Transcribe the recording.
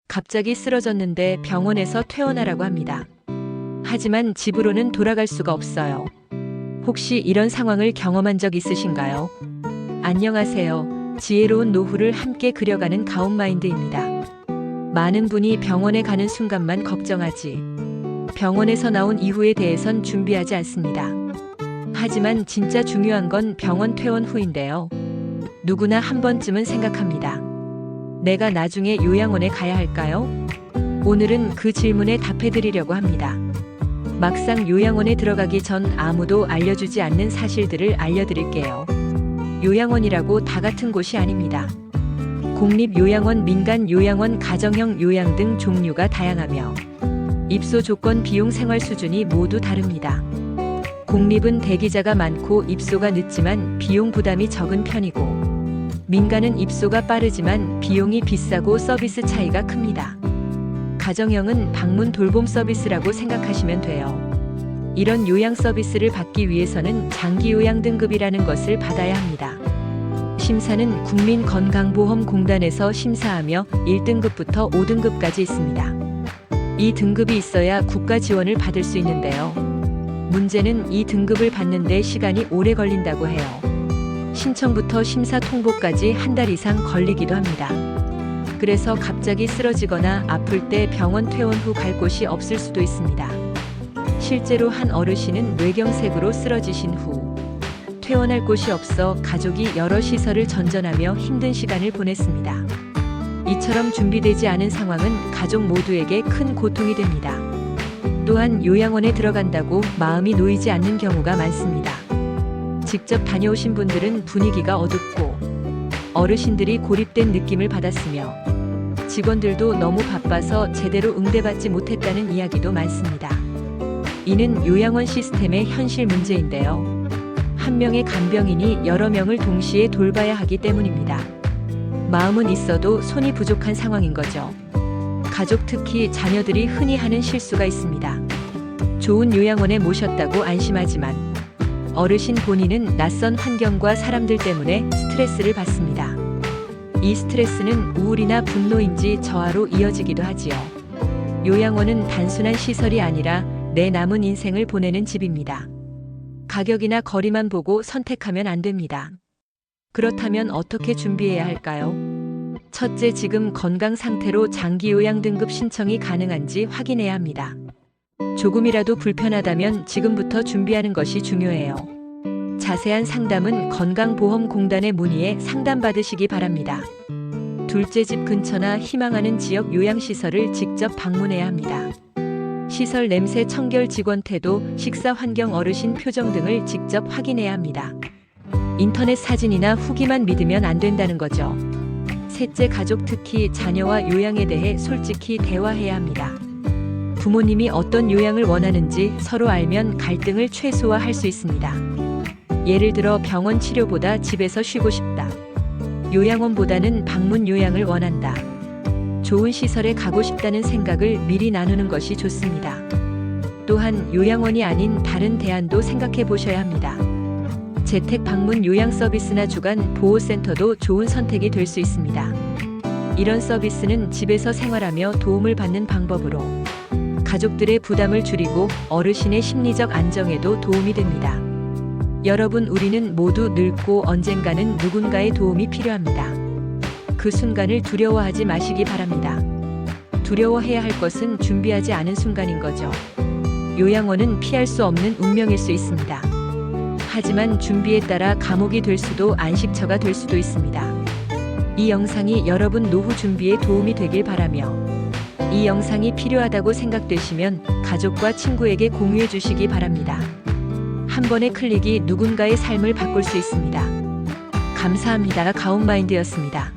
갑자기 쓰러졌는데 병원에서 퇴원하라고 합니다. 하지만 집으로는 돌아갈 수가 없어요. 혹시 이런 상황을 경험한 적 있으신가요? 안녕하세요. 지혜로운 노후를 함께 그려가는 가온마인드입니다. 많은 분이 병원에 가는 순간만 걱정하지, 병원에서 나온 이후에 대해선 준비하지 않습니다. 하지만 진짜 중요한 건 병원 퇴원 후인데요. 누구나 한 번쯤은 생각합니다. 내가 나중에 요양원에 가야 할까요? 오늘은 그 질문에 답해드리려고 합니다. 막상 요양원에 들어가기 전 아무도 알려주지 않는 사실들을 알려드릴게요. 요양원이라고 다 같은 곳이 아닙니다. 공립요양원, 민간요양원, 가정형 요양 등 종류가 다양하며 입소 조건, 비용, 생활 수준이 모두 다릅니다. 공립은 대기자가 많고 입소가 늦지만 비용 부담이 적은 편이고, 민간은 입소가 빠르지만 비용이 비싸고 서비스 차이가 큽니다. 가정형은 방문 돌봄 서비스라고 생각하시면 돼요. 이런 요양 서비스를 받기 위해서는 장기요양 등급이라는 것을 받아야 합니다. 심사는 국민건강보험공단에서 심사하며 1등급부터 5등급까지 있습니다. 이 등급이 있어야 국가 지원을 받을 수 있는데요. 문제는 이 등급을 받는데 시간이 오래 걸린다고 해요. 신청부터 심사 통보까지 한 달 이상 걸리기도 합니다. 그래서 갑자기 쓰러지거나 아플 때 병원 퇴원 후 갈 곳이 없을 수도 있습니다. 실제로 한 어르신은 뇌경색으로 쓰러지신 후 퇴원할 곳이 없어 가족이 여러 시설을 전전하며 힘든 시간을 보냈습니다. 이처럼 준비되지 않은 상황은 가족 모두에게 큰 고통이 됩니다. 또한 요양원에 들어간다고 마음이 놓이지 않는 경우가 많습니다. 직접 다녀오신 분들은 분위기가 어둡고 어르신들이 고립된 느낌을 받았으며 직원들도 너무 바빠서 제대로 응대받지 못했다는 이야기도 많습니다. 이는 요양원 시스템의 현실 문제인데요. 한 명의 간병인이 여러 명을 동시에 돌봐야 하기 때문입니다. 마음은 있어도 손이 부족한 상황인 거죠. 가족, 특히 자녀들이 흔히 하는 실수가 있습니다. 좋은 요양원에 모셨다고 안심하지만 어르신 본인은 낯선 환경과 사람들 때문에 스트레스를 받습니다. 이 스트레스는 우울이나 분노인지 저하로 이어지기도 하지요. 요양원은 단순한 시설이 아니라 내 남은 인생을 보내는 집입니다. 가격이나 거리만 보고 선택하면 안 됩니다. 그렇다면 어떻게 준비해야 할까요? 첫째, 지금 건강 상태로 장기요양 등급 신청이 가능한지 확인해야 합니다. 조금이라도 불편하다면 지금부터 준비하는 것이 중요해요. 자세한 상담은 건강보험공단에 문의해 상담받으시기 바랍니다. 둘째, 집 근처나 희망하는 지역 요양시설을 직접 방문해야 합니다. 시설 냄새, 청결, 직원 태도, 식사 환경, 어르신 표정 등을 직접 확인해야 합니다. 인터넷 사진이나 후기만 믿으면 안 된다는 거죠. 셋째, 가족, 특히 자녀와 요양에 대해 솔직히 대화해야 합니다. 부모님이 어떤 요양을 원하는지 서로 알면 갈등을 최소화할 수 있습니다. 예를 들어 병원 치료보다 집에서 쉬고 싶다. 요양원보다는 방문 요양을 원한다. 좋은 시설에 가고 싶다는 생각을 미리 나누는 것이 좋습니다. 또한 요양원이 아닌 다른 대안도 생각해 보셔야 합니다. 재택 방문 요양 서비스나 주간 보호센터도 좋은 선택이 될 수 있습니다. 이런 서비스는 집에서 생활하며 도움을 받는 방법으로 가족들의 부담을 줄이고 어르신의 심리적 안정에도 도움이 됩니다. 여러분, 우리는 모두 늙고 언젠가는 누군가의 도움이 필요합니다. 그 순간을 두려워하지 마시기 바랍니다. 두려워해야 할 것은 준비하지 않은 순간인 거죠. 요양원은 피할 수 없는 운명일 수 있습니다. 하지만 준비에 따라 감옥이 될 수도 안식처가 될 수도 있습니다. 이 영상이 여러분 노후 준비에 도움이 되길 바라며, 이 영상이 필요하다고 생각되시면 가족과 친구에게 공유해 주시기 바랍니다. 한 번의 클릭이 누군가의 삶을 바꿀 수 있습니다. 감사합니다. 가온마인드였습니다.